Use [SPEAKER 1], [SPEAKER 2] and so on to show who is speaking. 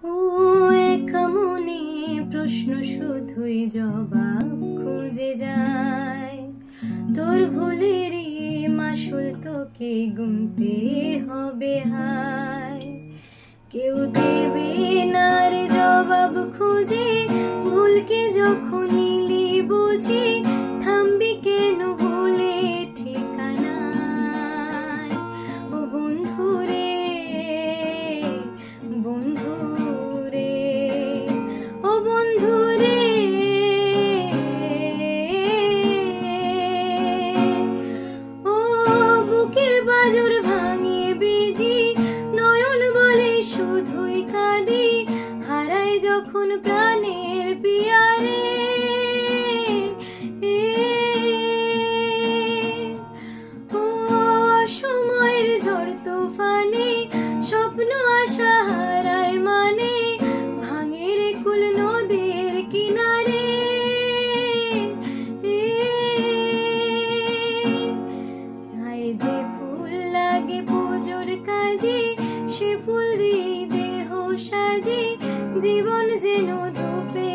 [SPEAKER 1] ও একা মনে প্রশ্ন শুধুই জবাব খুঁজে যায়, তোর ভুলেরই মাসুল তোকে গুনতে হবে হায়। কেউ দেবে না রে জবাব খুঁজে, ভুলকে যখন নিলি বুঝি, থামবি কেন ভুলে ঠিকানায়। ও বন্ধু রে, বন্ধু রে, ও বন্ধু রে, ও বুকের বাজুর ভাঙিয়ে বিধি, নয়ন বলে শুধুই কাঁদি, হারাই যখন প্রাণের পিয়ারে। ও সময়ের ঝড় তুফানে স্বপ্ন আশা হারায় মানে, ভাঙে রে কুল নদীর কিনারে। গায়ে যে ফুল লাগে পুজোর কাজে, সে ফুল দিয়ে দেহ সাজে, জীবন যেন ধূপে